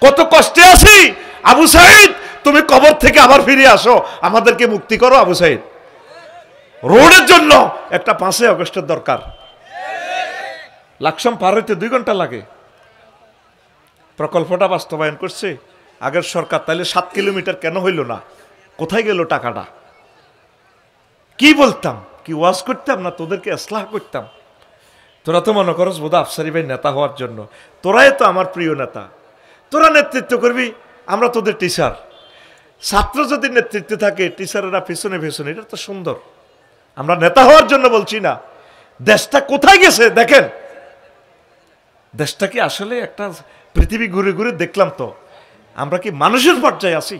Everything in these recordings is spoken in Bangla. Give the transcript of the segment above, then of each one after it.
কত কষ্টে আছি। আবু সাইদ তুমি কবর থেকে আবার ফিরে আসো, আমাদেরকে মুক্তি করো। আবু সাইদ রোডের জন্য একটা 5 আগস্টের দরকার। লাকসাম পার হইতে 2 ঘন্টা লাগে। প্রকল্পটা বাস্তবায়ন করছে আগের সরকার, তাইলে 7 কিলোমিটার কেন হইল না? কোথায় গেল টাকাটা? কি বলতাম, কি ওয়াজ করতাম না, তোদেরকে ইসলাহ করতাম। তোরা তো মনে করস বোধ আফসারি ভাই নেতা হওয়ার জন্য, তোরাই তো আমার প্রিয় নেতা, তোরা নেতৃত্ব করবি, আমরা তোদের টিচার। ছাত্র যদি নেতৃত্বে থাকে, টিচারেরা পেছনে পেছনে, এটা তো সুন্দর। আমরা নেতা হওয়ার জন্য বলছি না। দেশটা কোথায় গেছে দেখেন। দেশটা কি আসলে একটা পৃথিবী ঘুরে ঘুরে দেখলাম তো, আমরা কি মানুষের পর্যায়ে আছি?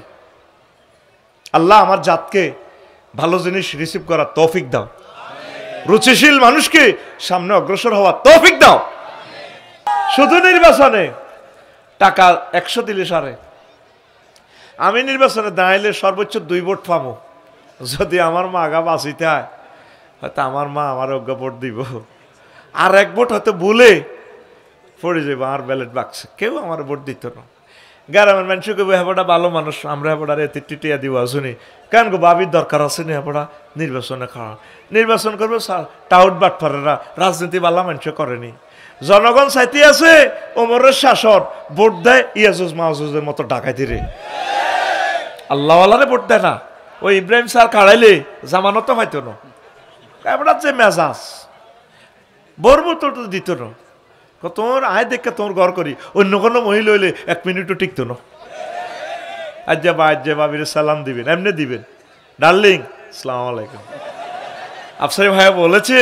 আল্লাহ আমার জাতকে ভালো জিনিস রিসিভ করার তৌফিক দাও, রুচিশীল মানুষকে সামনে অগ্রসর হওয়ার তৌফিক দাও। শুধু নির্বাচনে টাকা 100 দিলে সারে। আমি নির্বাচনে দাঁড়াইলে সর্বোচ্চ 2 ভোট পাবো। যদি আমার মা আগা বাঁচিতে হয়, হয়তো আমার মা আমার অজ্ঞা ভোট দিব, আর 1 ভোট হয়তো ভুলে পড়ে যাবো আর ব্যালট বাক্সে, কেউ আমার ভোট দিত না। গ্রামের মানুষকে কইব হেবড়া ভালো মানুষ, আমরা হেবড়ারে টিটিয়া দিব আসুনি, কেন গো বাবির দরকার আছে না? হেবড়া নির্বাচনে খাওয়া, নির্বাচন করবে টাউট বাটফারেরা, রাজনীতি বালা মানুষ করেনি। জনগণ চাইতে আছে ওমরের শাসন, ভোট দেয় ইয়াজুজ মাহুজের মতো ডাকাইতি রে। আল্লাহওয়ালারে ভোট দেয় না। ওই ইব্রাহিম স্যার কাড়াইলে জামানত হয়তো না, এবার যে মেজাজ বরবো তো দিত না। তোর আয় দেখে তোর ঘর করি, অন্য কোনো মহিলা হইলে 1 মিনিটও টিকতো না। আজ যে বাবির সালাম দিবেন, এমনি দিবেন, ডার্লিং আসসালামু আলাইকুম। আফসারি ভাইয়া বলেছে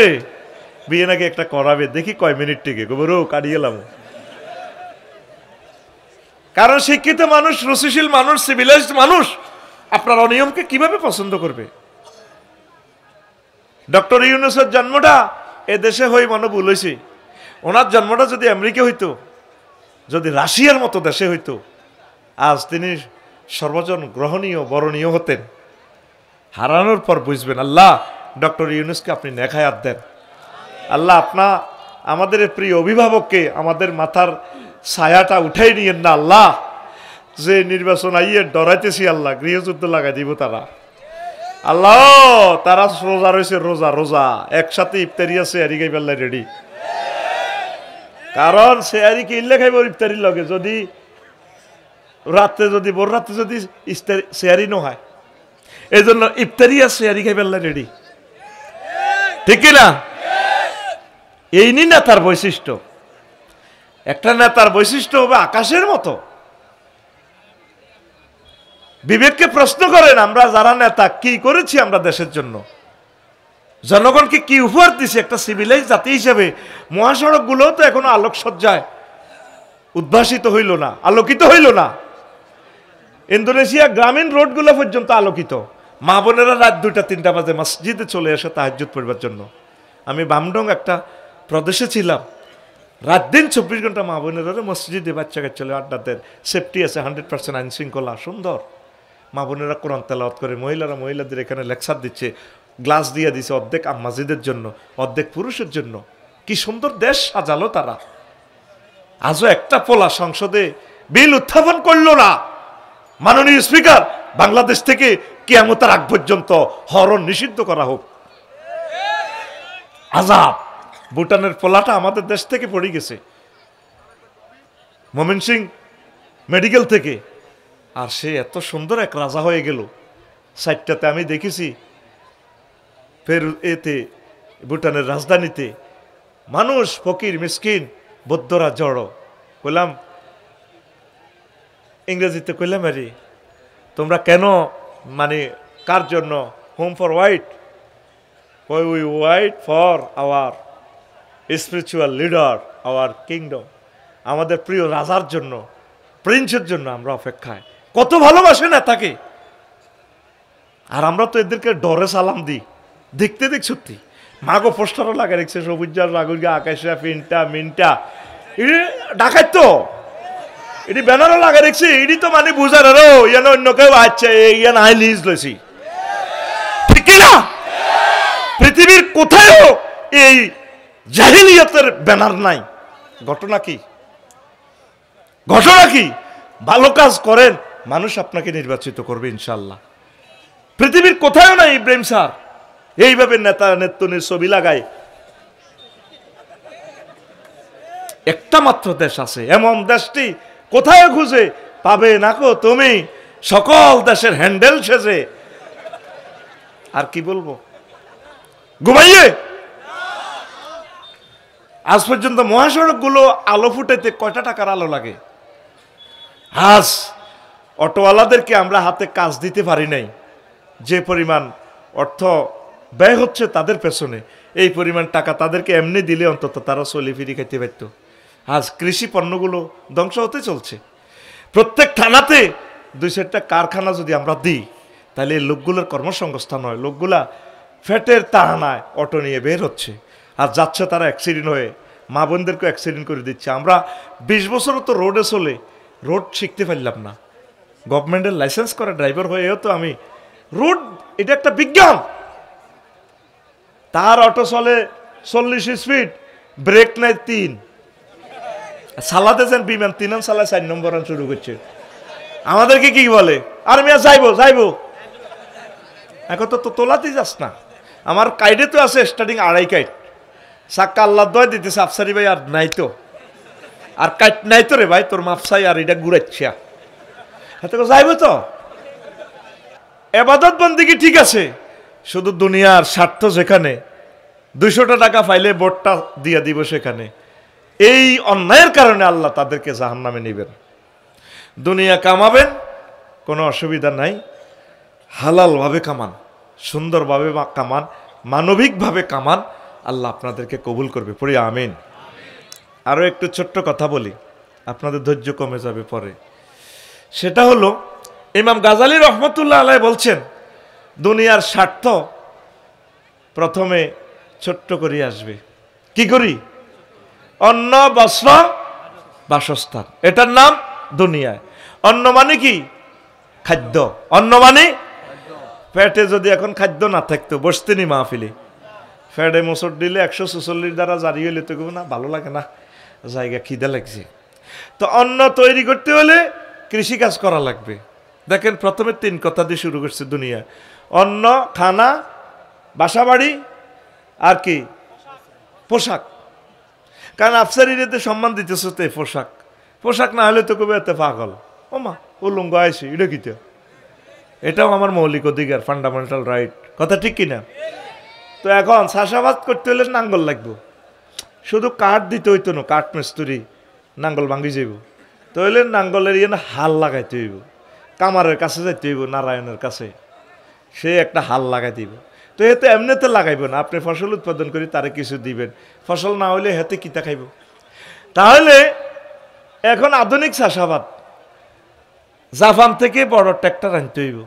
বিয়ে নাকি একটা করাবে, দেখি কয় মিনিট টিকে, গোবরও কাটিয়ে গেলাম। কারণ শিক্ষিত মানুষ, রুচিশীল মানুষ, সিভিলাইজড মানুষ আপনার অনিয়মকে কিভাবে পছন্দ করবে? ডক্টর ইউনূসের জন্মটা এ দেশে হয়ে মনে ভুল হয়েছে। ওনার জন্মটা যদি আমেরিকা হইতো, যদি রাশিয়ার মতো দেশে হইতো, আজ তিনি সর্বজন গ্রহণীয় বরণীয় হতেন। হারানোর পর বুঝবেন আল্লাহ ডক্টর ইউনূসকে আপনি নেখায়াত দেন। আল্লাহ আপনা আমাদের প্রিয় অভিভাবককে আমাদের মাথার ছায়াটা উঠাই নিয়েন না আল্লাহ। যে নির্বাচন আইয়ে ডরাইতেছি আল্লাহ, গৃহযুদ্ধ লাগাই দিব তারা। আল্লাহ তারা রোজা রয়েছে, রোজা রোজা একসাথে ইফতারি আছে, আরি গাই পাল্লাই রেডি। কারণ সে আরি কিনলে খাইব ইফতারির লগে, যদি রাত্রে যদি ভোর রাত্রে যদি শেয়ারি ন হয়, এই জন্য ইফতারি আর শেয়ারি খাই পাল্লাই রেডি, ঠিক কিনা? এই নি নেতার বৈশিষ্ট্য। একটা নেতার বৈশিষ্ট্য হবে আকাশের মতো। বিবেককে প্রশ্ন করেন, আমরা যারা নেতা কি করেছি আমরা দেশের জন্য, জনগণকে কি উপহার দিছি? একটা সিভিলাইজ জাতি হিসেবে মহাসড়ক গুলোও তো এখনো আলোকসজ্জায় উদ্ভাসিত হইল না, আলোকিত হইল না। ইন্দোনেশিয়া গ্রামীণ রোডগুলো পর্যন্ত আলোকিত। মা বোনেরা রাত 2টা-3টা বাজে মসজিদে চলে আসে তাহাজ্জুদ পড়বার জন্য। আমি বামডং একটা প্রদেশে ছিলাম, রাত দিন 24 ঘন্টা মা বোনেরা মসজিদে বাচ্চা কাচ্চা আড্ডা দেন, সেফটি আছে 100%, আইন শৃঙ্খলা সুন্দর। মা বোনেরা কোরআন তেলাওয়াত করে, মহিলারা মহিলাদের এখানে লেকচার দিচ্ছে, গ্লাস দিয়ে দিছে, অর্ধেক মসজিদের জন্য, অর্ধেক পুরুষের জন্য। কি সুন্দর দেশ সাজালো তারা। আজও একটা পোলা সংসদে বিল উত্থাপন করলো না। মাননীয় স্পিকার, বাংলাদেশ থেকে কিয়ামতের আগ পর্যন্ত হরণ নিষিদ্ধ করা হোক। আজাব। ভুটানের পোলাটা আমাদের দেশ থেকে পড়ে গেছে, ময়মনসিংহ মেডিকেল থেকে, আর সে এত সুন্দর এক রাজা হয়ে গেল। 4টাতে আমি দেখেছি ফের এতে ভুটানের রাজধানীতে মানুষ, ফকির মিসকিন বৌদ্ধরা জড়ো। কইলাম ইংরেজিতে, কইলাম আরে তোমরা কেন, মানে কার জন্য? Whom for wait, we wait for our spiritual leader, our kingdom. আমাদের প্রিয় রাজার জন্য, প্রিন্সের জন্য আমরা অপেক্ষায়। কত ভালোবাসে না তাকে। আর আমরা তো এদেরকে ডরে সালাম দিই। দেখতে দেখ সত্যি মাগো পোস্টারও লাগা রেখেছে, সবুজার রাগুরগা আকাশা পিনটা মিনটা, এটি ডাকাই তো, এটি ব্যানারও লাগা রেখেছি। এটি তো মানে বুঝার আরো ইয়ান অন্য কেউ আচ্ছা ইয়ান আই লিজ লইছি, ঠিক না? পৃথিবীর কোথায়ও এই জাহিলিয়াতের ব্যানার নাই। ঘটনা কি? ঘটনা কি? ভালো কাজ করেন, মানুষ আপনাকে নির্বাচিত করবে ইনশাল্লাহ। পৃথিবীর কোথাও নাই ইব্রাহিম স্যার এইভাবে নেতা নেত্রীর ছবি লাগায়। একটা মাত্র দেশ আছে, এমন দেশটি কোথায় খুঁজে পাবে না কো তুমি, সকল দেশের হ্যান্ডেল সেজে। আর কি বলবো, ঘুমাইয়ে আজ পর্যন্ত মহাসড়ক গুলো আলো ফুটাইতে কয়টা টাকার আলো লাগে? আজ অটোওয়ালাদেরকে আমরা হাতে কাজ দিতে পারি নাই, যে পরিমাণ অর্থ ব্যয় হচ্ছে তাদের পেছনে, এই পরিমাণ টাকা তাদেরকে এমনি দিলে অন্তত তারা চলে ফিরি খাইতে পারত। আজ কৃষি পণ্যগুলো ধ্বংস হতে চলছে। প্রত্যেক থানাতে 2-4টা কারখানা যদি আমরা দিই, তাহলে এই লোকগুলোর কর্মসংস্থান হয়। লোকগুলা ফ্যাটের তাড়নায় অটো নিয়ে বের হচ্ছে, আর যাচ্ছে তারা অ্যাক্সিডেন্ট হয়ে, মা বোনদেরকে অ্যাক্সিডেন্ট করে দিচ্ছে। আমরা 20 বছরও তো রোডে চলে রোড শিখতে পারলাম না। গভর্নমেন্টের লাইসেন্স করা ড্রাইভার হয়েও তো আমি রোড, এটা একটা বিজ্ঞান। তার অটো চলে 40 স্পিড, ব্রেক নাই 3, সালাতে যান বিমান 3 সালায় 4 নম্বর শুরু করছে। আমাদেরকে কি বলে, আর মিয়া যাইবো এখন তো তোলাতেই যাস না। আমার কাইডে তো আছে স্টার্টিং 2.5 কাইট, চাক্কা আল্লাহ দয় দিতেছে আফসারি ভাই, আর নাই তো, আর কাইট নাই তো রে ভাই, তোর মাপসাই আর এটা ঘুরাচ্ছা, হাতে যাইবো তো। এবাদত বন্দেগী ঠিক আছে, শুধু দুনিয়ার স্বার্থ যেখানে 200 টাকা পাইলে বোর্ডটা দিয়ে দিব সেখানে, এই অন্যায়ের কারণে আল্লাহ তাদেরকে জাহান্নামে নেবেন। দুনিয়া কামাবেন, কোনো অসুবিধা নাই, হালালভাবে কামান, সুন্দরভাবে কামান, মানবিকভাবে কামান, আল্লাহ আপনাদেরকে কবুল করবে। পড়ি আমিন। আরও একটু ছোট্ট কথা বলি, আপনাদের ধৈর্য কমে যাবে পরে। সেটা হলো, ইমাম গাজালি রহমতুল্লাহ আলাইহি বলছেন, দুনিয়ার স্বার্থ প্রথমে ছোট্ট করে আসবে। কি করি? অন্ন, বস্ত্র, বাসস্থান, এটার নাম দুনিয়ায়। অন্ন মানে কি? খাদ্য। অন্ন মানে পেটে যদি এখন খাদ্য না থাকতো বসতেনি মাহফিলে, ফ্যাডে মোসর দিলে 146 দ্বারা জারি হইলে তো না ভালো লাগে না, জায়গা খিদে লাগছে। তো অন্ন তৈরি করতে হলে কৃষিকাজ করা লাগবে। দেখেন প্রথমে 3 কথা দিয়ে শুরু করছে দুনিয়া, অন্ন, খানা, বাসা বাড়ি, আর কি? পোশাক। কারণ আফসারিতে সম্মান দিতেছে তো পোশাক, পোশাক না হলে তো কবে এত পাগল, ও মা উলঙ্গ আইসি, এটা কি? এটাও আমার মৌলিক অধিকার, ফান্ডামেন্টাল রাইট, কথা ঠিক কিনা? তো এখন চাষাবাদ করতে হলে নাঙ্গল লাগবো, শুধু কাঠ দিতে হইতো না, কাঠ মিস্ত্রি নাঙ্গল ভাঙ্গি যাইব, তো হইলে নাঙ্গলের ইয়ে হাল লাগাইতে হইব, কামারের কাছে যাইতে হইব, নারায়ণের কাছে, সে একটা হাল লাগাই দিব। তো এতে এমনিতে লাগাইব না, আপনি ফসল উৎপাদন করে তারে কিছু দিবেন, ফসল না হইলে হেতে কিতা খাইব। তাহলে এখন আধুনিক চাষাবাদ, জাপান থেকে বড় ট্র্যাক্টর আনতে হইব।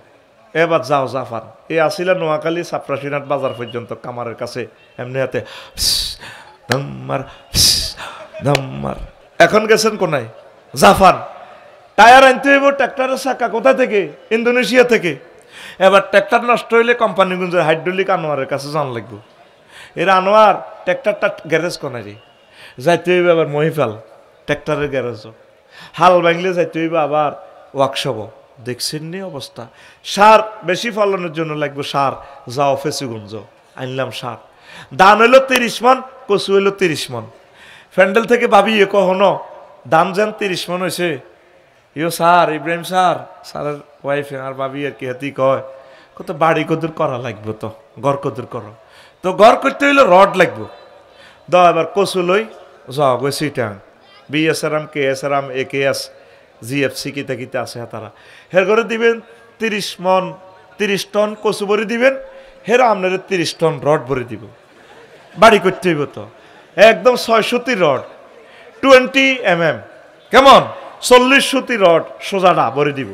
এবার যাও জাপান, এই আসিলা নোয়াখালী সাপ্রাসিনাথ বাজার পর্যন্ত কামারের কাছে এমনি হাতে ধম্মার। এখন গেছেন কোনায়? জাপান। টায়ার আনতে হইব, ট্র্যাক্টরের চাকা কোথা থেকে? ইন্দোনেশিয়া থেকে। এবার ট্র্যাক্টর নষ্ট হইলে কোম্পানিগঞ্জের হাইড্রোলিক আনোয়ারের কাছে যান লাগবে। এর আনোয়ার ট্র্যাক্টরটা গ্যারেজ কোনায় যাইতে হইবে, আবার মহিফাল ট্র্যাক্টরের গ্যারেজও। হাল ভাঙলে যাইতে হইবে আবার ওয়ার্কশপও। দেখছেন নি অবস্থা? সার বেশি ফলনের জন্য লাগবে সার, যাও ফেসিগঞ্জ আনলাম সার। ধান হইল 30 মন, কচু হইল 30 মন। ফ্যান্ডেল থেকে ভাবি কখনো ধান যেন 30 মন হয়েছে, ইও স্যার ইব্রাহিম স্যারের ওয়াইফে আর ভাবি আর কি হাতি কয়, কত বাড়ি কদুর করা লাগবে, তো ঘর কদুর করো, তো ঘর করতে হইলে রড লাগবে। দাও এবার কচু লই যাও গো সিটাং, BSRM, KSRM, AKS, GFC কিতা কিতা আছে তারা, হের করে দিবেন 30 টন কচু ভরে দিবেন, হের আপনার 30 টন রড ভরে দিব। বাড়ি করতে হইব তো একদম 6 সুতি রড, 20 mm, কেমন 40 সুতি রড সোজাটা ভরে দিব।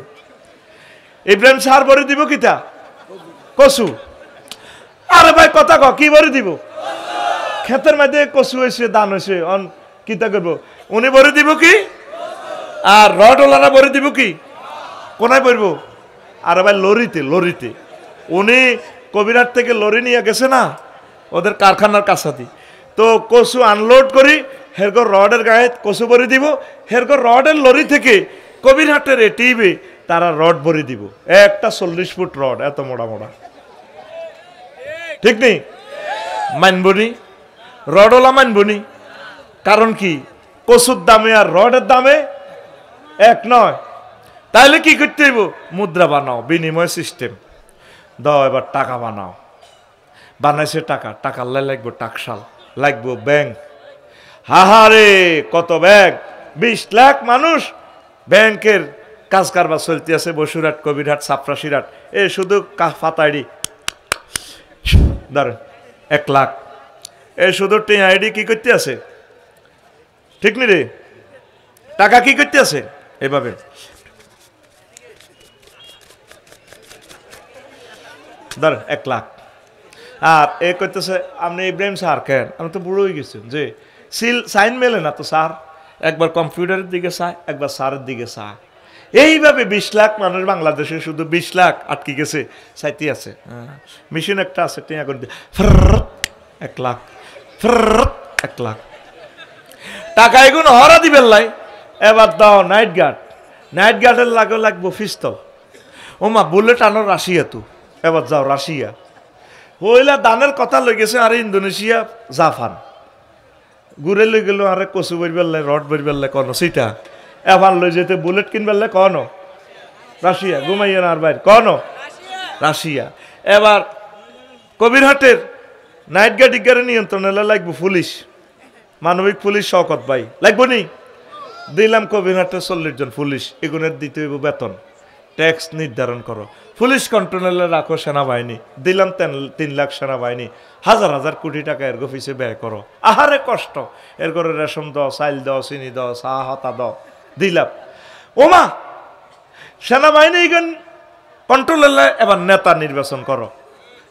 ইব্রাহিম স্যার ভরে দিব কিতা? কচু। আরে ভাই কথা কি ভরে দিব? ক্ষেতের মধ্যে কচু হয়েছে, ধান হয়েছে, অন কিতা করবো, উনি ভরে দিব কি? আর রড ওলারা ভরে দিব কি? কোনায় পড়বো? আরে ভাই লরিতে। উনি কবিরাট থেকে লরি নিয়ে গেছে না ওদের কারখানার কাছাতি, তো কচু আনলোড করি হেরগর রডের গায়ে কচু ভরে দিব, হেরগর রডের লরি থেকে কবিরহাটের এটিভি তারা রড ভরে দিব, একটা 40 ফুট রড, এত মোটা মোটা, ঠিক নেই? মানবনি? রডওয়ালা মানবনি? কারণ কি, কচুর দামে আর রডের দামে এক নয়। তাহলে কি করতে হইব? মুদ্রা বানাও, বিনিময় সিস্টেম দাও, এবার টাকা বানাও। বানাইছে টাকা, টাকা লাগবো টাকশাল, লাগবো ব্যাংক। হাহারে কত ব্যাংক, 20 লাখ মানুষ ব্যাংকের কাজ কারবার চলতে আছে। বসুরহাট, কবিরহাট, সাপড়াশিরহাট, এ শুধু ফাতাইডি ধরেন 1 লাখ, এ শুধু টিআইডি কি করতে আছে, ঠিক নি রে? টাকা কি করতে আছে এভাবে, ধরেন 1 লাখ। আর এ করতেছে আপনি ইব্রাহিম স্যার কেন, আমি তো বুড়ো হয়ে গেছি, যে সাইন মেলে না তো স্যার, একবার কম্পিউটারের দিকে চায়, একবার স্যারের দিকে চায়। এইভাবে 20 লাখ মানুষ বাংলাদেশে শুধু 20 লাখ আটকে গেছে, চাইতে আছে। মেশিন একটা আছে, টিয়া করে 1 লাখ, 1 লাখ টাকা এগুলো হরা দিবেন লাই। এবার দাও নাইট গার্ড, নাইট গার্ডের লাগবো পিস্তল। ওমা বুলেট আনো রাশিয়া, তো এবার যাও রাশিয়া, হইলা দানের কথা লই গেছে। আর ইন্দোনেশিয়া, জাপান ঘুরে লই গেল, আরে কচু বেরবেললে, রড বেরবেললে কনো সিটা, এবার লই যেতে বুলেট কিনবেললে কনো রাশিয়া, ঘুমাইয়া না আর বাইর কনো রাশিয়া। এবার কবিরহাটের নাইট গার্ড ইগারে নিয়ন্ত্রণে লাগবো পুলিশ, মানবিক পুলিশ, শওকত ভাই লাগবো নি? দিলাম কবিরহাটের 40 জন পুলিশ, এগুনের দিতে হইব বেতন, ট্যাক্স নির্ধারণ করো। পুলিশ কন্ট্রোলে রাখো সেনাবাহিনী, দিলাম 3 লাখ সেনাবাহিনী, হাজার হাজার কোটি টাকা এর অফিসে ব্যয় করো। আহারে কষ্ট, এর করে রেশন দাও, চাইল দাও, চিনি দাও, চা হতা দাও, দিলাম। ওমা সেনাবাহিনী কন্ট্রোলে, এবার নেতা নির্বাচন করো,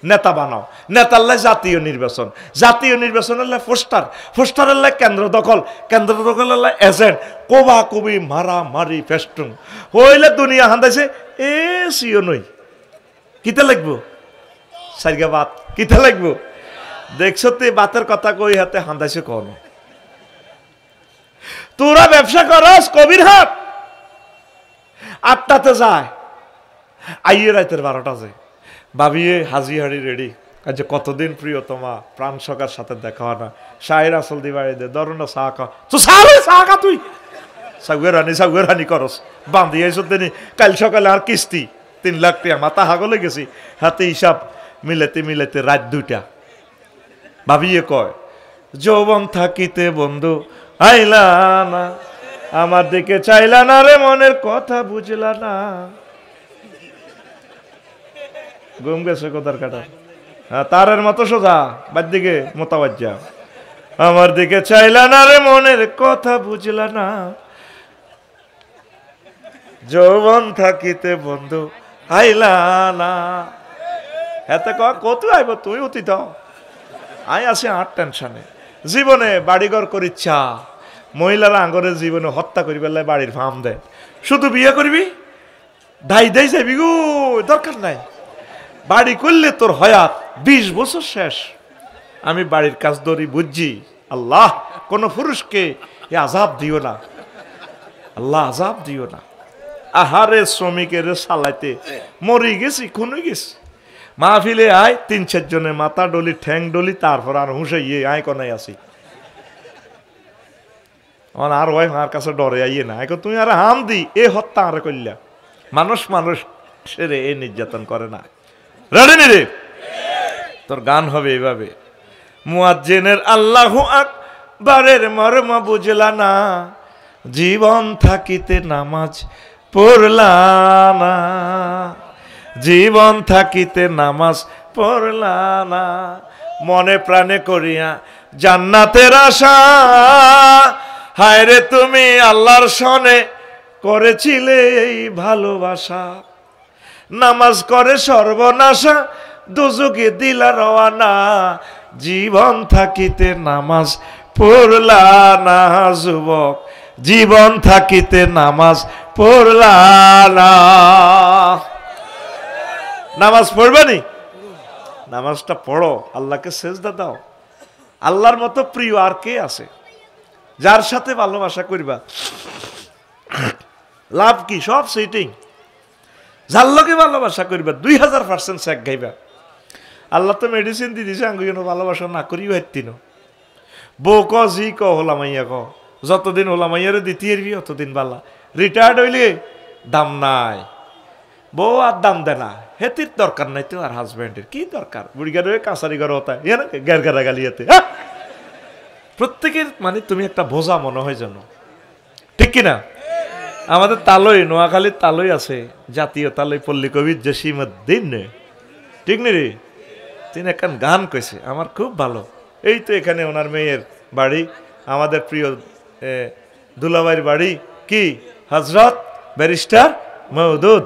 নেতা বানাও। নেতার লাই জাতীয় নির্বাচন, জাতীয় নির্বাচনের লাই পোস্টার, পোস্টারের লাই কেন্দ্র দখল, কেন্দ্র দখলের লাই এজেন্ট, কোবা কবি মারা মারি ফেস্টুন হইলে দুনিয়া হান্দাইছে। এ সিও নই, কিতে লাগবো সাইগা বাত, কিতে লাগবো? দেখছো তুই বাতের কথা কই হাতে হান্দাইছে কোন? তোরা ব্যবসা করস কবিরহাট 8টাতে যায়, আইয়ে রাতের 12টা যায়। ভাবিয়ে হাজি হাড়ি রেডি, আজ কতদিন প্রিয়তমা প্রাণ সকার সাথে দেখা হয় না, শাহের আসল দিবাড়ি দে ধরো না, চা খা, তো চা খা, তুই সাগুয়ে রানি করস, বান্ধি আইস দিনই। কাল সকালে আর কিস্তি 3 লাখ টাকা, মাথা হাগলে গেছি, হাতে হিসাব মিলাতে মিলাতে রাত 2টা। ভাবিয়ে কয়, যৌবন থাকিতে বন্ধু আইলা না, আমার দিকে চাইলা না রে, মনের কথা বুঝলা না। ঘুম গেছে কোথার কাটা, তারের মতো সোজা বাদ দিকে মোতাবাজ্জা, আমার দিকে চাইলা না রে, মনের কথা বুঝলা না। যৌবন থাকিতে বন্ধু আইলা না, এতে কত আইব, তুই অতীত আই আছে আর টেনশনে। জীবনে বাড়িঘর করিচ্ছা, মহিলারা আঙ্গরে জীবনে হত্যা করি পেলে বাড়ির ফার্ম দেয়, শুধু বিয়ে করবি দাই দাই যাবি গো, দরকার নাই। বাড়ি করলে তোর হয়াত 20 বছর শেষ। আমি বাড়ির কাজ ধরি বুঝছি। আল্লাহ কোন পুরুষকে এ আজাব দিও না, আল্লাহ আজাব দিও না। আহারে শ্রমিকের সালাইতে মরি গেছি, খুনই গেছি। মাহফিলে আয় 3-4 জনের মাথা ডলি, ঠ্যাং ডলি, তারপর আর হুঁসাইয়ে আয় কনাই আসি। আর ওই মার কাছে ডরে আইয়ে না, এখন তুমি আর হাম দি এ হত্যা আর করলা। মানুষ সেরে এ নির্যাতন করে না। রেডি নি রে? তোর গান হবে এইভাবে, মুয়াজ্জিনের আল্লাহু আকবারের মর্ম বুঝলা না, জীবন থাকিতে নামাজ পড়লা না, জীবন থাকিতে নামাজ পড়লা না, মনে প্রাণে করিয়া জান্নাতের আশা, হায় রে তুমি আল্লাহর সনে করেছিলে এই ভালোবাসা, নামাজ করে সর্বনাশা, দুজকে দিলা রওয়ানা, জীবন থাকিতে নামাজ পড়লা না, যুবক জীবন থাকিতে নামাজ পড়লা না। নামাজ পড়বে নি? নামাজটা পড়ো, আল্লাহকে সেজদা দাও। আল্লাহর মতো প্রিয় আর কে আছে? যার সাথে ভালোবাসা করবা, লাভ কি? সব সিটিং। যার লগে ভালোবাসা করবা 2000% শেখ গাইবা। আল্লাহ তো মেডিসিন দিয়ে দিছে আঙ্গুল ভালোবাসা না করি ভাইতিন। বউ ক জি ক হোলামাইয়া ক, যতদিন হোলামাইয়ারে দিতে এরবি অতদিন বালা। রিটায়ার্ড হইলে দাম নাই, বউ আর দাম দেয় না, হেতির দরকার নাই তো। আর হাজব্যান্ডের কি দরকার? বুড়িগার হয়ে কাঁচারি ঘর হতা গ্যার গারা গালিয়াতে। প্রত্যেকের মানে তুমি একটা বোঝা মনে হয় যেন, ঠিক কিনা? আমাদের তালই, নোয়াখালীর তালই আছে, জাতীয় তালই, পল্লী কবি জসিমউদ্দিন, ঠিক নি রে? তিনি একটা গান কইছে আমার খুব ভালো। এই তো এখানে ওনার মেয়ের বাড়ি, আমাদের প্রিয় দুলাভাইয়ের বাড়ি, কি হযরত ব্যারিস্টার মওদুদ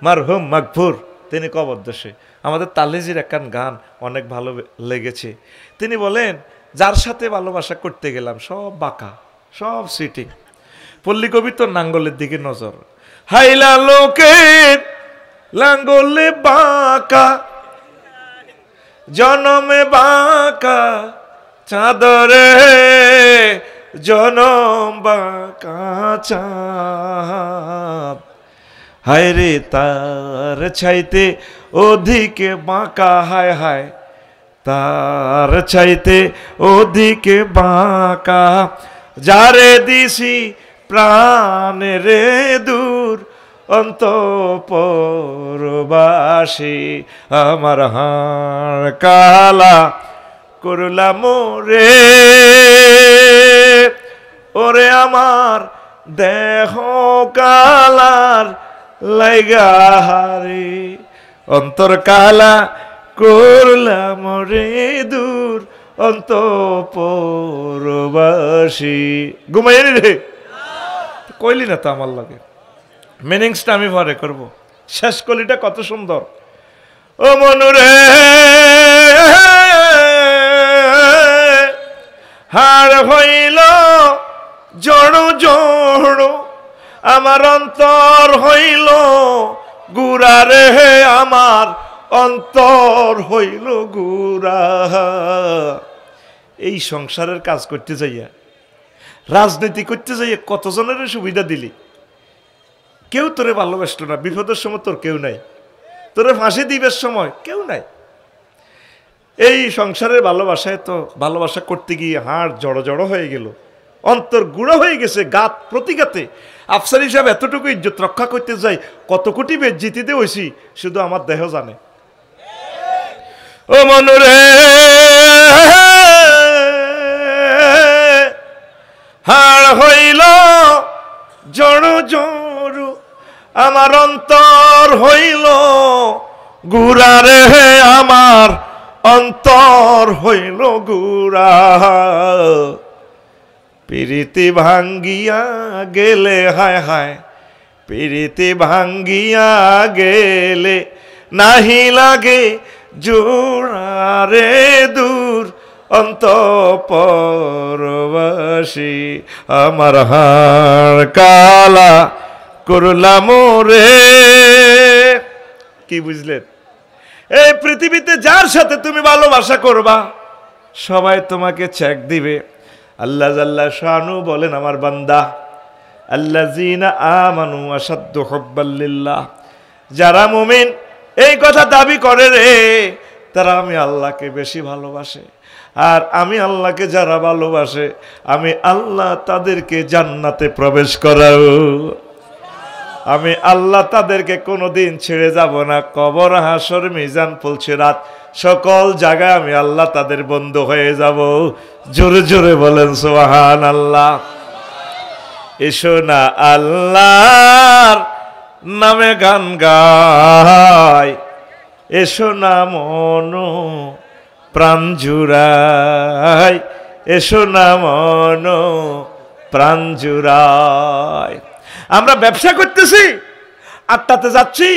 মারহুম মাগফুর, তিনি কবরদেশে। আমাদের তালেজির একখান গান অনেক ভালো লেগেছে। তিনি বলেন, যার সাথে ভালোবাসা করতে গেলাম সব বাঁকা, সব সিটিং। পল্লী কবি তো নাঙ্গলের দিকে নজর, হাইলা লোকের লাঙ্গলে বাঁকা, জনমে বাঁকা চাঁদরে, জনম বাঁকা চাঁদ, হায় রে তার চাইতে ওদিকে বাঁকা, হায় হায় তার চাইতে ওদিকে বাঁকা, যারে দিছি প্রাণে রে দূর অন্তঃপুরবাসী, আমার হাড় কালা করলাম রে, ওরে আমার দেহ কালার লাইগা হারে, অন্তর কালা করলাম রে দূর অন্তঃপুরবাসী। ঘুমাইনি রে? কইলি না তো আমার লাগে। মিনিংসটা আমি পরে করব। শেষ কলিটা কত সুন্দর। ও মনুরে হাড় হইল জড় জড়, আমার অন্তর হইল গুড়া রে, আমার অন্তর হইল গুড়া। এই সংসারের কাজ করতে যাইয়া, রাজনীতি করতে যাইয়া কতজনের সুবিধা দিলি, কেউ তোরে ভালোবাসলো না। বিপদের সময় তোর কেউ নাই, তোরে ফাঁসি দিবের সময় কেউ নাই। এই সংসারের ভালোবাসায় তো ভালোবাসা করতে গিয়ে হাড় জড়ো জড়ো হয়ে গেল, অন্তর গুঁড়ো হয়ে গেছে গাত প্রতিঘাতে। আফসার হিসাব এতটুকু ইজ্জত রক্ষা করতে যাই কত কোটি বেজ্জিতিতে হইছি, শুধু আমার দেহ জানে। ও মনুরে হাড় হইল জড়ো জড়ো, আমার অন্তর হইল গুড়া রে, আমার অন্তর হইল গুড়া। পিরিতি ভাঙ্গিয়া গেলে, হায় হায় পিরিতি ভাঙ্গিয়া গেলে, নাহি লাগে জোড়া রে দূর অন্তঃপুরবাসী, আমার হাড় কালা করলাম রে। কি বুঝলেন? এই পৃথিবীতে যার সাথে তুমি ভালোবাসা করবা সবাই তোমাকে চেক দিবে। আল্লাহ জাল্লা শানু বলেন, আমার বান্দা আল্লাযীনা আমানু আশাদ্দু হুব্বাল লিল্লাহ, যারা মুমিন এই কথা দাবি করে রে, তারা আমি আল্লাহকে বেশি ভালোবাসে। আর আমি আল্লাহকে যারা ভালোবাসে, আমি আল্লাহ তাদেরকে জান্নাতে প্রবেশ করাও। আমি আল্লাহ তাদেরকে কোনোদিন ছেড়ে যাব না। কবর, হাসর, মিজান, পুলসিরাত সকল জায়গায় আমি আল্লাহ তাদের বন্ধু হয়ে যাব। জোরে জোরে বলেন সুবহানাল্লাহ। এসো না আল্লাহর নামে গান গাই, এসো না মন প্রাণ জুড়াই, এসো না মন প্রাণ জুড়াই। আমরা ব্যবসা করতেছি, 8টাতে যাচ্ছি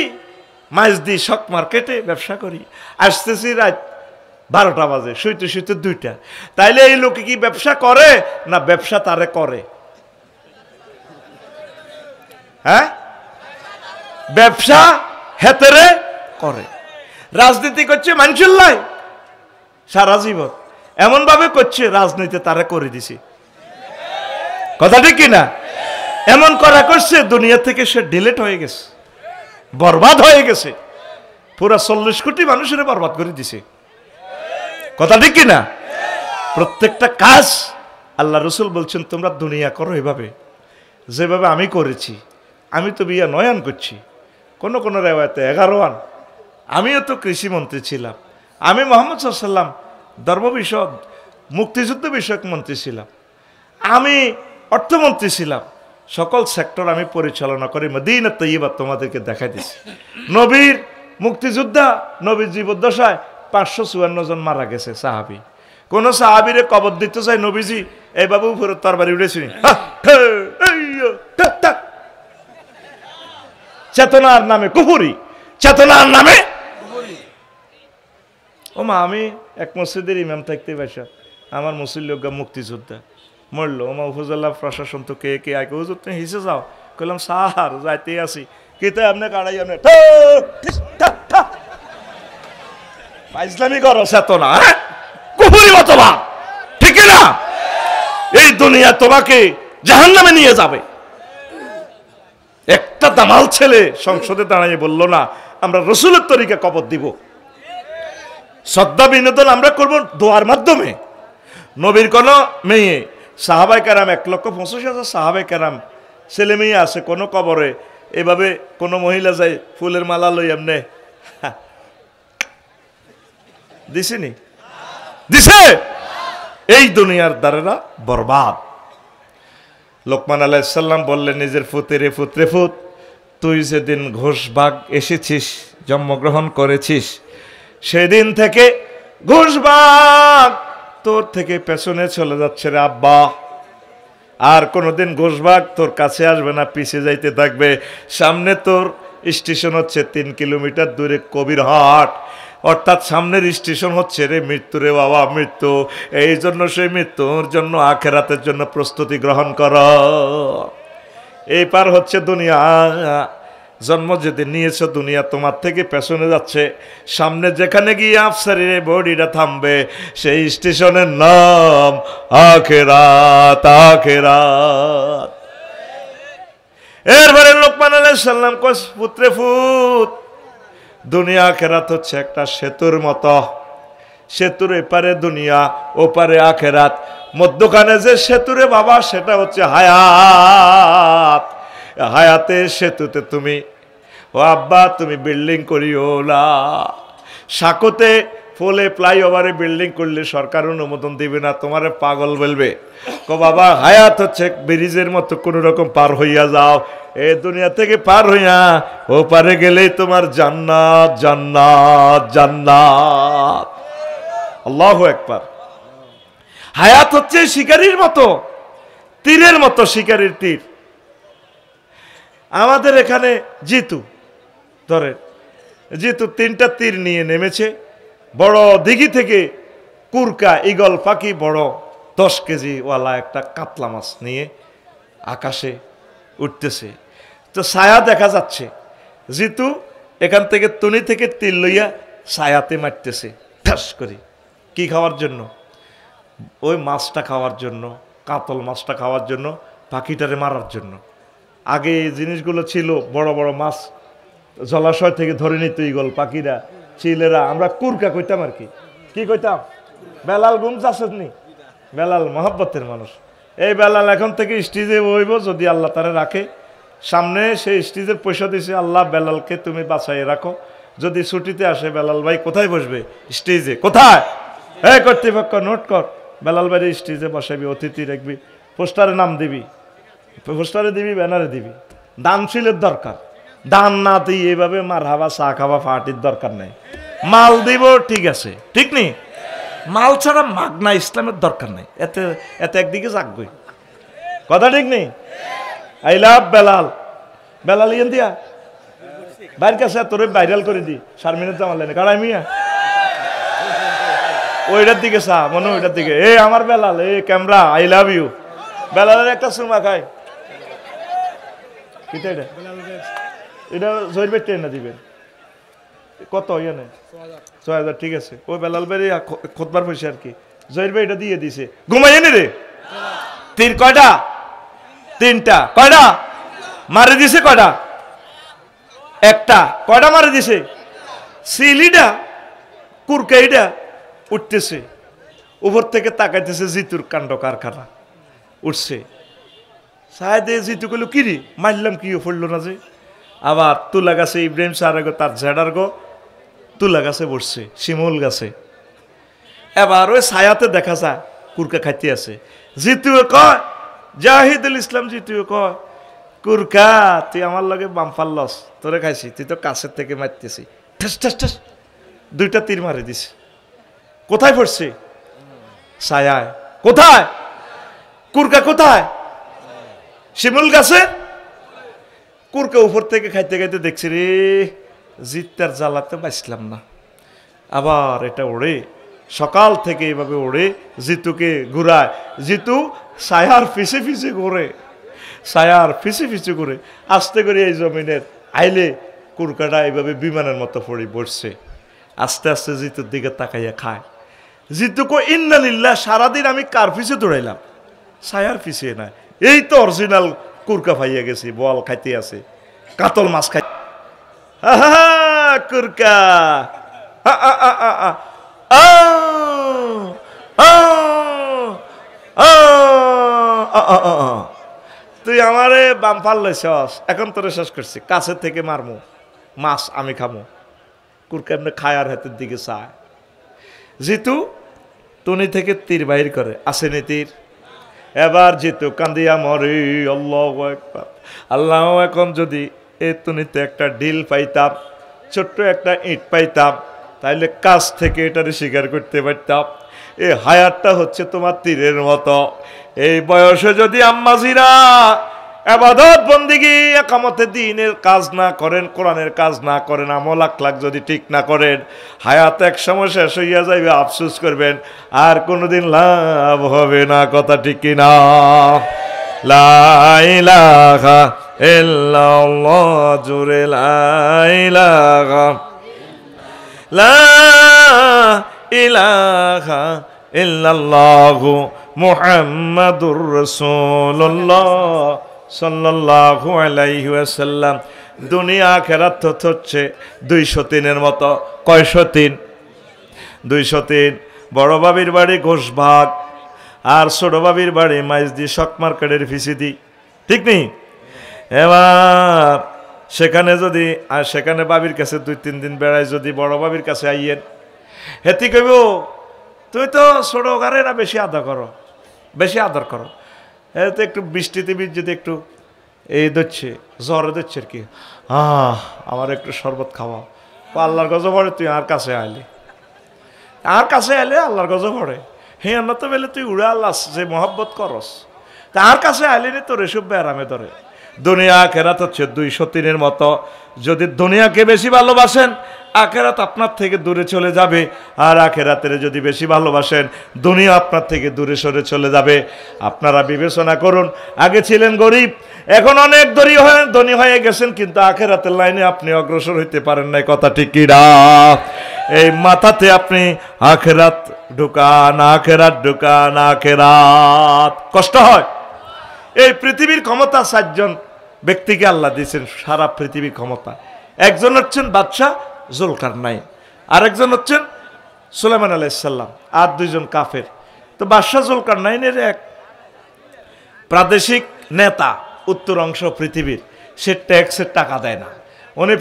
মাইজদি শক মার্কেটে ব্যবসা করি, আসতেছি রাত 12টা বাজে, শুইতে শুইতে 2টা। তাইলে এই লোকে কি ব্যবসা করে না ব্যবসা তারে করে? হ্যাঁ, ব্যবসা হেতেরে করে। রাজনীতি করছে মানুষের লাই সারা জীবন, এমন ভাবে করছে রাজনীতি তারা করে দিছে। কথা ঠিক কিনা? এমন করা করছে দুনিয়া থেকে সে ডিলেট হয়ে গেছে, বরবাদ হয়ে গেছে। পুরা 40 কোটি মানুষের বরবাদ করে দিছে। কথা ঠিক কিনা? প্রত্যেকটা কাজ আল্লাহ রসুল বলছেন তোমরা দুনিয়া করো এভাবে যেভাবে আমি করেছি। আমি তো বিয়া 9 আন করছি, কোন কোন রেওয়ায়তে 11 আন। আমিও তো কৃষিমন্ত্রী ছিলাম, আমি মোহাম্মদ সাল্লাম ধর্ম বিষয়ক মুক্তিযুদ্ধ বিষয়ক মন্ত্রী ছিলাম, আমি অর্থমন্ত্রী ছিলাম, সকল সেক্টর আমি পরিচালনা করে মদিনা তৈয়বা তোমাদেরকে দেখাই দিছি। নবীর মুক্তিযোদ্ধা নবীর জীবদ্দশায় 554 জন মারা গেছে সাহাবী। কোন সাহাবীরে কবর দিতে চাই নবীজি এইভাবে উপরে তরবারি উঠেছিনি, চেতনার নামে কুফরি, চেতনার নামে। ওমা আমি এক মসজিদের ইমাম থাকতে বাসা, আমার মুসল্লিজ্ঞ মুক্তিযোদ্ধা মরল। ওমা উপজেলা প্রশাসন তো কে কে আগে হুজুর তুমি হিসে যাও, কইলাম স্যার যাইতেই আছি, কিন্তু আপনি কাড়াই আপনি ইসলামী করো চেতনা, কুফরি মতবাদ, ঠিক না? এই দুনিয়া তোমাকে জাহান্নামে নিয়ে যাবে। একটা দামাল ছেলে সংসদে দাঁড়িয়ে বলল না আমরা রসুলের তরিকা কবর দিব। শ্রদ্ধা বিনোদন আমরা করব দোয়ার মাধ্যমে। নবীর কোন মেয়ে সাহাবাই কেরাম 1,25,000 সাহাবাই কেরাম ছেলে মেয়ে আছে, কোন কবরে এভাবে কোন মহিলা যায় ফুলের মালা লই এমনে দিছিনি? দিছে। এই দুনিয়ার দ্বারা বরবাদ। লোকমান আলাইহিস সালাম বললেন নিজের ফুতেরে ফুতরে ফুত, তুই যেদিন ঘোষবাগ এসেছিস জন্মগ্রহণ করেছিস সেদিন থেকে ঘোষবাগ তোর থেকে পেছনে চলে যাচ্ছে রে আব্বা। আর কোনোদিন ঘোষবাগ তোর কাছে আসবে না, পিছিয়ে যাইতে থাকবে। সামনে তোর স্টেশন হচ্ছে 3 কিলোমিটার দূরে কবিরহাট, অর্থাৎ সামনের স্টেশন হচ্ছে রে মৃত্যু রে বাবা, মৃত্যু। এই জন্য সেই মৃত্যুর জন্য আখেরাতের জন্য প্রস্তুতি গ্রহণ কর। এই পার হচ্ছে দুনিয়া। জন্ম যেদিন নিয়েছো দুনিয়া তোমার থেকে পেছনে যাচ্ছে, সামনে যেখানে গিয়ে আফসারের বডিটা থামবে সেই স্টেশনের নাম আখেরাত। আখেরাত। এরপরে লোকমান আলাইহিস সালাম কয় পুত্রে ফুত, দুনিয়া আখেরাত হচ্ছে একটা সেতুর মতো। সেতুর এপারে দুনিয়া, ওপারে আখেরাত, মধ্যখানে যে সেতুরে বাবা সেটা হচ্ছে হায়াত। হায়াতের সেতুতে তুমি ও আব্বা তুমি বিল্ডিং করিও না। সাকোতে ফলে ফ্লাইওভারে বিল্ডিং করলে সরকার অনুমোদন দিবে না, তোমারে পাগল বলবে। কো বাবা হায়াত হচ্ছে ব্রিজের মতো কোন রকম পার হইয়া যাও, এই দুনিয়া থেকে পার হইয়া ও পারে গেলেই তোমার জান্নাত জান্নাত জান্নাত। আল্লাহু আকবার। হায়াত হচ্ছে শিকারীর মতো, তীরের মতো, শিকারীর তীর। আমাদের এখানে জিতু ধরে, জিতু 3টা তীর নিয়ে নেমেছে বড় দিঘি থেকে। কুরকা ঈগল পাখি বড় 10 কেজি ওয়ালা একটা কাতলা মাছ নিয়ে আকাশে উঠতেছে, তো ছায়া দেখা যাচ্ছে। জিতু এখান থেকে তুনি থেকে তীর লইয়া ছায়াতে মারতেছে ঠাস করে। কি খাওয়ার জন্য? ওই মাছটা খাওয়ার জন্য, কাতল মাছটা খাওয়ার জন্য, পাখিটারে মারার জন্য। আগে এই জিনিসগুলো ছিল, বড় বড় মাছ জলাশয় থেকে ধরে নিত ঈগল পাখিরা, চিলেরা। আমরা কুরকা কইতাম আর কি। কি কইতাম? বেলাল গুমজ আসেননি? বেলাল মহব্বতের মানুষ। এই বেলাল এখন থেকে স্টেজে বইব যদি আল্লাহ তারা রাখে। সামনে সেই স্টেজের পয়সা দিছে আল্লাহ, বেলালকে তুমি বাঁচাই রাখো। যদি ছুটিতে আসে বেলাল ভাই কোথায় বসবে? স্টেজে। কোথায়? এই কর্তৃপক্ষ নোট কর, বেলাল ভাই স্টেজে বসাবি, অতিথি রাখবি, পোস্টারে নাম দিবি, পোস্টারে দিবি, ব্যানারে দিবি। দানশীলের দরকার। দান না দিয়ে এভাবে মার হাবা চা খাওয়া পার্টির দরকার নেই। মাল দিব ঠিক আছে, ঠিক নেই? মাল ছাড়া মাগনা ইসলামের দরকার নেই। এতে এতে একদিকে যাকবই। কথা ঠিক নেই? I love Belal. Belal yen দিয়া বাইর কাছে তোরে ভাইরাল করে দি। শারমিনের জামাল লেনে কারাই মিয়া ওইটার দিকে চা মনে, ওইটার দিকে। এ আমার বেলাল, এ ক্যামেরা, আই লাভ ইউ। বেলালের একটা সুরমা খায়। এটা এটা জয়ের বেট না দিবেন কত? ইয়ে নেই 6,000। ঠিক আছে, ওই বেলাল ভাই খোদবার পয়সা আর কি। জয়ের ভাই এটা দিয়ে দিছে। ঘুমাইয়ে নি রে? তীর কয়টা? তিনটা। কয়টা মারি দিছে? কয়টা? একটা। কয়টা মারি দিছে? সিলিডা কুরকাইডা উঠতেছে, উপর থেকে তাকাইতেছে, জিতুর কাণ্ড কারখানা উঠছে। সাহেদে জিতু কইল কি রে মারলাম, কি পড়লো না যে? আবার তুলা গাছে ইব্রাহিম সার গো তার ঝেডার গো তুলা গাছে বসছে, শিমুল গাছে। এবার ওই ছায়াতে দেখা যায় কুরকা খাইতে আছে। জিতুয়ে কয়, জাহিদুল ইসলাম জিতুয়ে কয়, কুরকা তুই আমার লগে বাম পারলস, তোরে খাইছি, তুই তো কাছের থেকে মারতেছি। ঠাস ঠাস ঠাস দুইটা তীর মারি দিছে। কোথায় পড়ছে? ছায়ায়। কোথায়? কুরকা কোথায়? শিমুল গাছে। কুরকা উপর থেকে খাইতে খাইতে দেখছি রে জিতটার জ্বালাতে বাঁচলাম না। আবার এটা ওড়ে, সকাল থেকে এইভাবে ওড়ে, জিতুকে ঘুরায়। জিতু ছায়ার পিছে পিছে ঘুরে, ছায়ার পিছে পিছে ঘুরে, আস্তে করে এই জমিনের আইলে কুরকাটা এইভাবে বিমানের মতো পড়ে বসছে। আস্তে আস্তে জিতুর দিকে তাকাইয়া খায়। জিতু কো ইন্নালিল্লাহ, সারাদিন আমি কার পিছে দৌড়াইলাম? ছায়ার পিছে না, এই তো অরিজিনাল কুরকা পাইয়া গেছি, বল খাইতে আছে, কাতল মাছ খাই। কুরকা তুই আমারে বাম পারলেছস, এখন তোরে শেষ করছি, কাছের থেকে মারমু, মাছ আমি খামু। কুরকা এমনি খায়ার হাতের দিকে চায়। জিতু টুনি থেকে তীর বাহির করে, আসেনি তীর। এবার জিতু কান্দিয়া মরে, আল্লাহু আকবার, আল্লাহ, এখন যদি এ তুনিতে একটা ডিল পাইতাম, ছোট্ট একটা ইট পাইতাম, তাইলে কাছ থেকে এটারে স্বীকার করতে পারতাম। এই হায়াতটা হচ্ছে তোমার তীরের মতো। এই বয়সে যদি আম্মাজিরা ইবাদত বন্দেগী একামতে দ্বীনের কাজ না করেন, কোরআনের কাজ না করেন, আমল আখলাক যদি ঠিক না করেন, হায়াত এক সময় শেষ হইয়া যাইবে, আফসোস করবেন, আর কোনোদিন লাভ হবে না। কথা ঠিক কিনা? লা ইলাহা ইল্লাল্লাহ, জোরে লা ইলাহা, লা ইলাহা ইল্লাল্লাহু মুহাম্মাদুর রাসূলুল্লাহ সাল্লাল্লাহু আলাইহি ওয়াসাল্লাম। দুনিয়া আখিরাত হচ্ছে 203-এর মতো। কয়শো তিন? 203। বড় বাবির বাড়ি ঘোষবাগ, আর ছোট বাবির বাড়ি মাইজদি শক মার্কেটের ফিসিদি, ঠিক নেই? এবার সেখানে যদি, আর সেখানে বাবির কাছে 2-3 দিন বেড়াই, যদি বড় বাবির কাছে আইয়েন, হেতি কইব তুই তো ছোট ঘরে না বেশি আদর করো, বেশি আদর করো। তো একটু বৃষ্টিতে যদি একটু এই ধরছে, জ্বরে ধরছে আর কি, আমার একটু শরবত খাওয়াও। আল্লাহর গজব পড়ে, তুই আর কাছে আইলি, আর কাছে আইলে আল্লাহর গজব পড়ে। হ্যাঁ না তো বেলে তুই উড়ে আল্লাহ যে মহব্বত করস, তার কাছে আইলি নি তোর এসব ব্যারামে ধরে। দুনিয়া আখেরাত হচ্ছে 203-এর মতো। যদি দুনিয়াকে বেশি ভালোবাসেন, আখেরাত আপনার থেকে দূরে চলে যাবে, আর আখেরাতের যদি বেশি ভালোবাসেন, দুনিয়া আপনার থেকে দূরে সরে চলে যাবে। আপনারা বিবেচনা করুন, আগে ছিলেন গরিব, এখন অনেক ধনী হয়ে গেছেন, কিন্তু আখেরাতের লাইনে আপনি অগ্রসর হইতে পারেন নাই। কথা ঠিক কি না? এই মাথাতে আপনি আখেরাত ঢুকান, আখেরাত ঢুকান, আখেরাত। কষ্ট হয়। এই পৃথিবীর ক্ষমতা 4 জন ব্যক্তিকে আল্লাহ দিয়েছেন, সারা পৃথিবীর ক্ষমতা। একজন হচ্ছেন বাদশাহ জুলকারনাইন, আরেকজন হচ্ছেন সুলাইমান আলাইহিস সালাম, আর 2 জন কাফের। তো বাদশাহ জুলকারনাইনের এক প্রাদেশিক নেতা, উত্তর অংশ পৃথিবীর, সে ট্যাক্সের টাকা দেয় না। উনি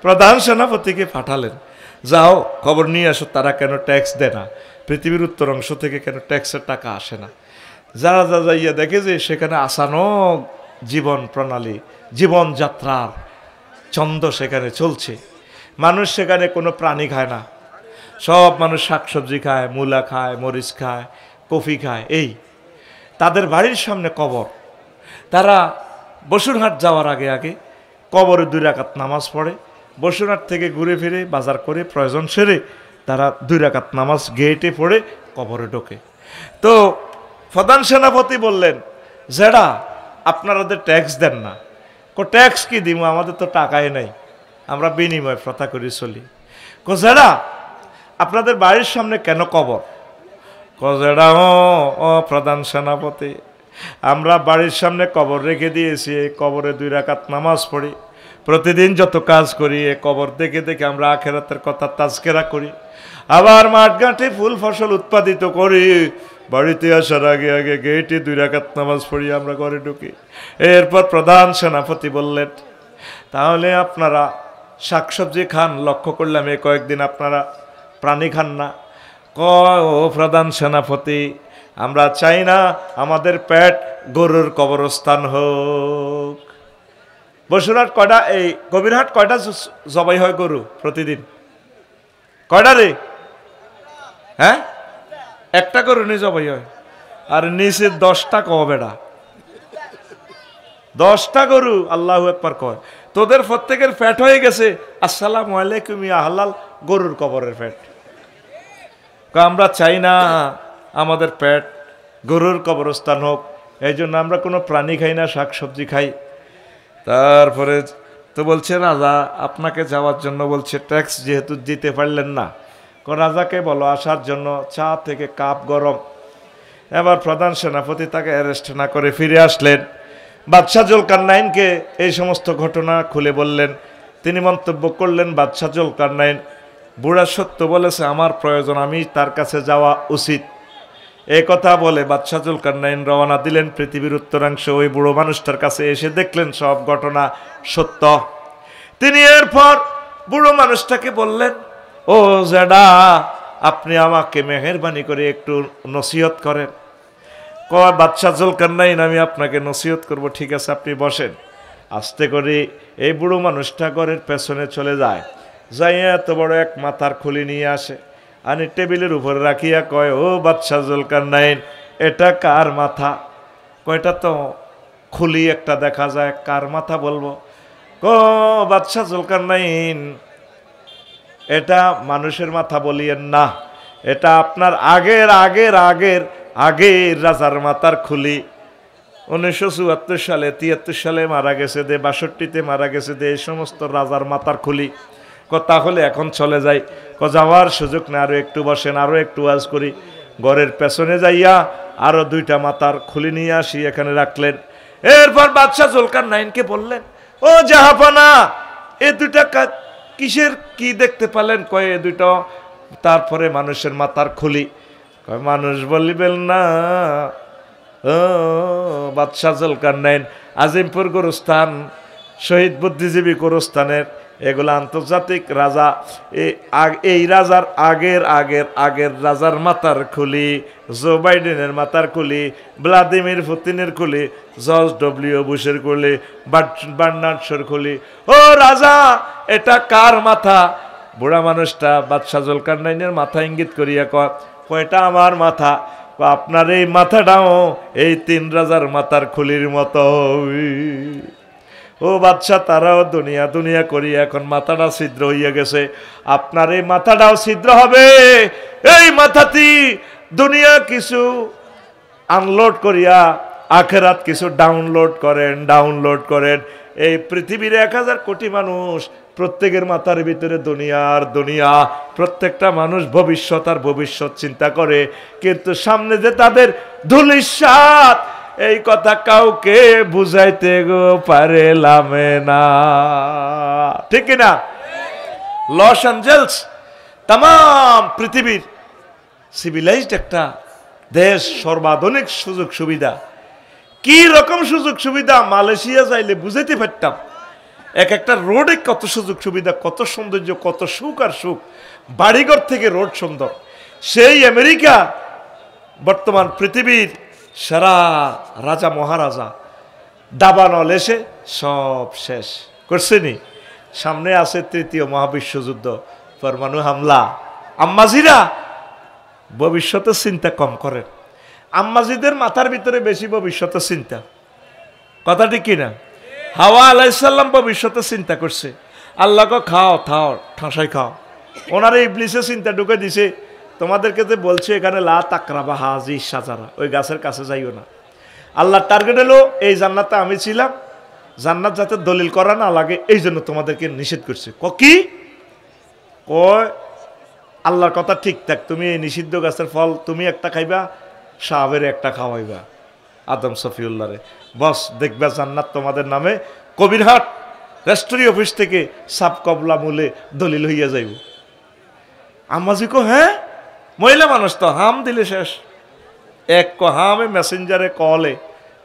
প্রধান সেনাপতিকে পাঠালেন, যাও খবর নিয়ে আসো তারা কেন ট্যাক্স দেয় না, পৃথিবীর উত্তর অংশ থেকে কেন ট্যাক্সের টাকা আসে না। যারা যাইয়া দেখে যে সেখানে আসানো জীবন প্রণালী, জীবনযাত্রার ছন্দ সেখানে চলছে। মানুষ সেখানে কোনো প্রাণী খায় না, সব মানুষ শাকসবজি খায়, মূলা খায়, মরিচ খায়, কফি খায়। এই তাদের বাড়ির সামনে কবর, তারা বসুরহাট যাওয়ার আগে আগে কবরে 2 রাকাত নামাজ পড়ে, বসুরহাট থেকে ঘুরে ফিরে বাজার করে প্রয়োজন সেরে তারা 2 রাকাত নামাজ গেটে পড়ে কবরে ঢোকে। তো প্রধান সেনাপতি বললেন, যেটা আপনারা ট্যাক্স দেন না। ট্যাক্স কি দিব, আমাদের তো টাকাই নাই, আমরা বিনিময় প্রথা করে চলি। যেটা আপনাদের বাড়ির সামনে কেন কবর? যেটা ও প্রধান সেনাপতি, আমরা বাড়ির সামনে কবর রেখে দিয়েছি, এই কবরে 2 রাকাত নামাজ পড়ি। প্রতিদিন যত কাজ করি এ কবর দেখে দেখে আমরা আখিরাতের কথা তাজকিরা করি। আবার মাঠঘাটে ফুল ফসল উৎপাদিত করি। বাড়িতে আসার আগে আগে গেটে 2 রাকাত নামাজ পড়ি, আমরা ঘরে ঢুকি। এরপর প্রধান সেনাপতি বললেন, তাহলে আপনারা শাকসবজি খান, লক্ষ্য করলাম এই কয়েকদিন আপনারা প্রাণী খান না। ও প্রধান সেনাপতি, আমরা চাই না আমাদের পেট গরুর কবরস্থান হোক। বসুরহাট কয়টা, এই কবিরহাট কয়টা জবাই হয় গরু প্রতিদিন? কয়টা রে? হ্যাঁ, একটা গরু নিয়ে জবাই হয়, আর নিচে 10টা কবেডা, 10টা গরু। আল্লাহু আকবার কয়। তোদের প্রত্যেকের পেট হয়ে গেছে আসসালামু আলাইকুম ইয়া হালাল গরুর কবরের পেট। আমরা চাই না আমাদের পেট গরুর কবরস্থান হোক, এই জন্য আমরা কোনো প্রাণী খাই না, শাকসবজি খাই। তারপরে তো বলছে রাজা আপনাকে যাওয়ার জন্য বলছে, ট্যাক্স যেহেতু দিতে পারলেন না, রাজাকে বলো আসার জন্য, চা থেকে কাপ গরম। এবার প্রধান সেনাপতি তাকে অ্যারেস্ট না করে ফিরে আসলেন। বাদশাহ জুলকারনাইনকে এই সমস্ত ঘটনা খুলে বললেন। তিনি মন্তব্য করলেন, বাদশাহ জুলকারনাইন বুড়া সত্য বলেছে, আমার প্রয়োজন, আমি তার কাছে যাওয়া উচিত। এই কথা বলে বাদশাহ জুলকারনাইন রওনা দিলেন পৃথিবীর উত্তরাংশে। ওই বুড়ো মানুষটার কাছে এসে দেখলেন সব ঘটনা সত্য। তিনি এরপর বুড়ো মানুষটাকে বললেন, ও জেডা, আপনি আমাকে মেহেরবানি করে একটু নসিহত করেন। কয় বাদশাহ জুলকারনাইন, আমি আপনাকে নসিহত করব। ঠিক আছে, আপনি বসেন। আস্তে করে এই বুড়ো মানুষটা ঘরের পেছনে চলে যায়, যাইয়া এত বড় এক মাথার খুলি নিয়ে আসে, আনি টেবিলের উপরে রাখিয়া কয়, ও বাদশাহ জুলকারনাইন, এটা কার মাথা? কয়টা তো খুলি একটা দেখা যায়, কার মাথা বলবো? বাদশাহ জুলকারনাইন, এটা মানুষের মাথা বলিয়েন না, এটা আপনার আগের আগের আগের আগের রাজার মাথার খুলি। 1974 সালে 73 সালে মারা গেছে দে, 62তে মারা গেছে দে, এই সমস্ত রাজার মাথার খুলি। তাহলে এখন চলে যাই। যাওয়ার সুযোগ না, আরো একটু বসেন, আরো একটু ওয়াজ করি। ঘরের পেছনে যাইয়া আরো 2টা মাথার খুলি নিয়ে আসি, এখানে রাখলেন। এরপর বাদশাহ জুলকারনাইনকে বললেন, ও জাহাপানা, এ 2টা কিসের কি দেখতে পেলেন? কয় এ 2টা তারপরে মানুষের মাথার খুলি। কয় মানুষ বলিবেন না, ও বাদশাহ জুলকারনাইন, আজিমপুর গোরস্থান, শহীদ বুদ্ধিজীবী গোরস্থানের এগুলো আন্তর্জাতিক রাজা, এই রাজার আগের আগের আগের রাজার মাথার খুলি, জো বাইডেনের মাথার খুলি, ভ্লাদিমির পুতিনের খুলি, জর্জ ডব্লিউ বুশের খুলি, বার্নার্ড শোর খুলি। ও রাজা, এটা কার মাথা? বুড়া মানুষটা বাদশাহ জুলকারনাইনের মাথা ইঙ্গিত করিয়া কয়টা আমার মাথা। আপনার এই মাথাটাও এই 3 রাজার মাথার খুলির মতো। ও বাদশাহ, তারাও দুনিয়া দুনিয়া করি, এখন মাথাটা ছিদ্র হইয়া গেছে, আপনার এই মাথাটাও ছিদ্র হবে। এই মাথাটি দুনিয়া কিছু আনলোড করিয়া আখেরাত কিছু ডাউনলোড করেন। এই পৃথিবীর 1000 কোটি মানুষ, প্রত্যেকের মাথার ভিতরে দুনিয়ার দুনিয়া। প্রত্যেকটা মানুষ ভবিষ্যৎ আর ভবিষ্যৎ চিন্তা করে, কিন্তু সামনে যে তাদের ধূলিসাৎ, এই কথা কাউকে বুঝাইতে গো পারেলাম না। ঠিক না? লস অ্যাঞ্জেলস তাম পৃথিবীর সিভিলাইজড একটা দেশ, সর্বাধুনিক সুযোগ সুবিধা। কি রকম সুযোগ সুবিধা, মালয়েশিয়া যাইলে বুঝাইতে পারতাম। একটা রোডে কত সুযোগ সুবিধা, কত সৌন্দর্য, কত সুখ আর সুখ। বাড়িঘর থেকে রোড সুন্দর। সেই আমেরিকা বর্তমান পৃথিবীর সারা রাজা মহারাজা দাবানল এসে সব শেষ করছেনি। সামনে আছে 3য় মহাবিশ্বযুদ্ধ, পরমাণু হামলা। আম্মাজিরা ভবিষ্যতের চিন্তা কম করেন। আম্মাজিদের মাথার ভিতরে বেশি ভবিষ্যতের চিন্তা। কথা ঠিক কিনা? হাওয়া আলাইসাল্লাম ভবিষ্যতের চিন্তা করছে, আল্লাহকে খাও ঠাঁসাই খাও। ওনারা ইবলিসের চিন্তা ঢুকে দিছে, তোমাদেরকে যে বলছে এখানে লা তাকরাবা হাজি সাজারা, ওই গাছের কাছে যাইও না। আল্লাহ টার্গেট হলো এই জান্নাতে আমি ছিলাম, জান্নাত যাতে দলিল করা না লাগে, এই জন্য তোমাদেরকে নিষেধ করছে। কি কয়? আল্লাহর কথা ঠিকঠাক, তুমি এই নিষিদ্ধ গাছের ফল তুমি একটা খাইবা, সাহাবের একটা খাওয়াইবা। আদম সফিউল্লাহ রে। বস দেখবে জান্নাত তোমাদের নামে কবিরহাট রেজিস্ট্রি অফিস থেকে সাব কবলা মূলে দলিল হইয়া যাইব। আম্মাজি কো হ্যাঁ, মহিলা মানুষ তো হাম দিলে শেষ, এক হামে মেসেঞ্জারে কলে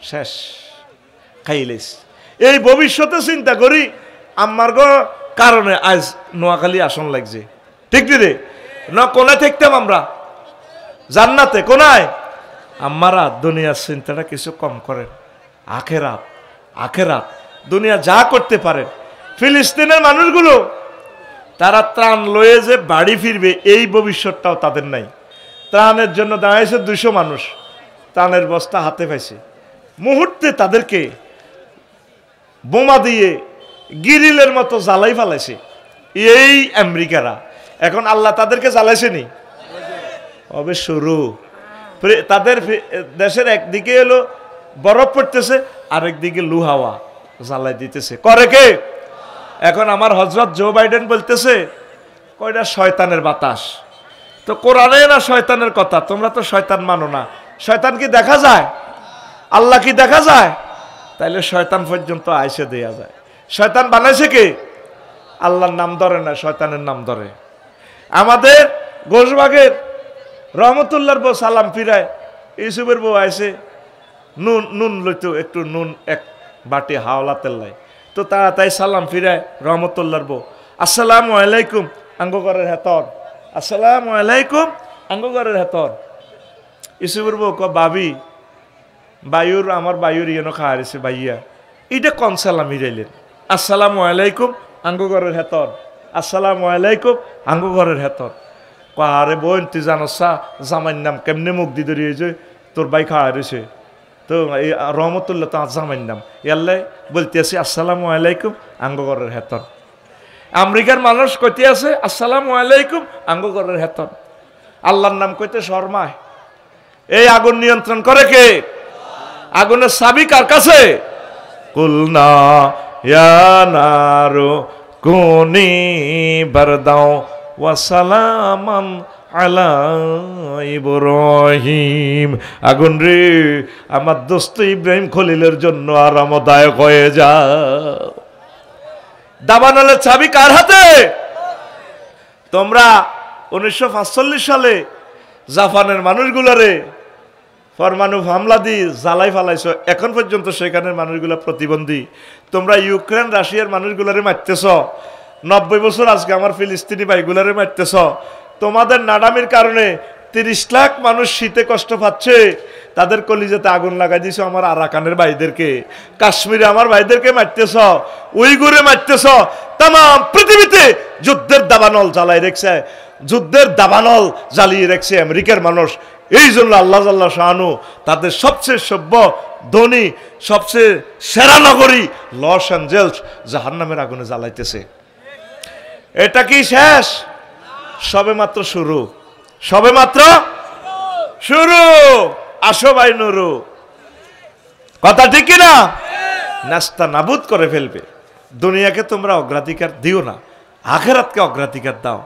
শেষ খাইলেস। এই ভবিষ্যতে চিন্তা করি আমার গো কারণে আজ নোয়াখালী আসন লাগছে, ঠিক রে না? কোনায় থাকতাম আমরা জান্নাতে, কোনায়? আমারা দুনিয়ার চিন্তাটা কিছু কম করেন, আখেরাত আখেরাত। দুনিয়া যা করতে পারেন। ফিলিস্তিনের মানুষগুলো তারা ত্রাণ লয়ে যে বাড়ি ফিরবে এই ভবিষ্যৎটাও তাদের নাই। ত্রাণের জন্য দাঁড়াইছে 200 মানুষ, ত্রাণের বস্তা হাতে পাইছে, মুহূর্তে তাদেরকে বোমা দিয়ে গিরিলের মতো জ্বালাই ফেলাইছে এই আমেরিকারা। এখন আল্লাহ তাদেরকে জ্বালাইছে নি? হবে শুরু। তাদের দেশের একদিকে এলো বরফ পড়তেছে, আরেকদিকে লু হাওয়া জ্বালাই দিতেছে। করে কে? এখন আমার হজরত জো বাইডেন বলতেছে কয়টা শয়তানের বাতাস। তো কোরআনে না শয়তানের কথা, তোমরা তো শয়তান মানো না। শয়তান কি দেখা যায়? আল্লাহ কি দেখা যায়? তাইলে শয়তান পর্যন্ত আইসে দেয়া যায়। শয়তান বানাইছে কে? আল্লাহর নাম ধরে না, শয়তানের নাম ধরে। আমাদের গোশবাগের রহমতুল্লাহর বউ সালাম ফিরায়, ইউসুফের বউ আইসে নুন লইতো, একটু নুন এক বাটি হাওলা তেল, তো তাই সালাম ফিরায় রহমতুল্লাহর বউ, আসসালামু আলাইকুম আঙ্গ ঘরের হেতর, আসসালামু আলাইকুম আঙ্গ ঘরের হেতর। ইউসুফের বউ ক ভাবি বায়ুর, আমার বায়ুর ইয়েনো খাওয়াইছে ভাইয়া, এইটা কন সালাম হিরাইলেন? আসসালামু আলাইকুম আঙ্গ ঘরের হেতর, আসসালামু আলাইকুম আঙ্গ ঘরের হেতর। আরে বোন তুই জানোসা জামাইর নাম কেমনে মুখ দি ধরিয়ে যে তোর ভাই খাওয়া রয়েছে, তো এই রহমতুল্লাহ তো জামাইর নাম ইয়াল্লাই বলতে আছে আসসালামু আলাইকুম আঙ্গ ঘরের হেতর। আমেরিকার মানুষ কইতে আছে আসসালামু আলাইকুম আঙ্গ ঘরের হেতর। আল্লাহর নাম কইতে শর্মায়। এই আগুন নিয়ন্ত্রণ করে কে? আগুনের চাবি কার কাছে? কুলনা ইয়া নারু কুনি বারদাও ওয়া সালামান আলা ইব্রাহিম। আগুন রে আমার দোস্ত ইব্রাহিম খলিলের জন্য আরামদায়ক হয়ে যা। দাবানলের চাবি কার হাতে? তোমরা 1945 সালে জাপানের মানুষগুলারে পরমাণু হামলা দিয়ে জ্বালাই ফালাইছ, এখন পর্যন্ত সেখানের মানুষগুলা প্রতিবন্ধী। তোমরা ইউক্রেন রাশিয়ার মানুষগুলারে মারতেছ, 90 বছর আজকে আমার ফিলিস্তিনি ভাইগুলারে মারতেছ। তোমাদের নাডামির কারণে 30 লাখ মানুষ শীতে কষ্ট পাচ্ছে, তাদের কলিজাতে আগুন লাগাই দিছ আমার আরাকানের ভাইদেরকে, কাশ্মীরে আমার ভাইদেরকে মারতেছ, উইগুরে মারতেছ। তাম পৃথিবীতে যুদ্ধের দাবানল জ্বালাই রেখেছে, যুদ্ধের দাবানল জ্বালিয়ে রেখেছে আমেরিকার মানুষ। এই জন্য আল্লাহ জাল্লা শাহানু তাদের সবচেয়ে সভ্য, ধনী, সবচেয়ে সেরা নগরী লস অ্যাঞ্জেলস জাহান্নামের আগুনে জ্বালাইতেছে। এটা কি শেষ? সবে মাত্র শুরু, সবে মাত্র শুরু। আসো ভাই নুরু, কথা ঠিক কিনা? নাস্তা নাবুদ করে ফেলবে। দুনিয়াকে তোমরা অগ্রাধিকার দিও না, আখেরাতকে অগ্রাধিকার দাও।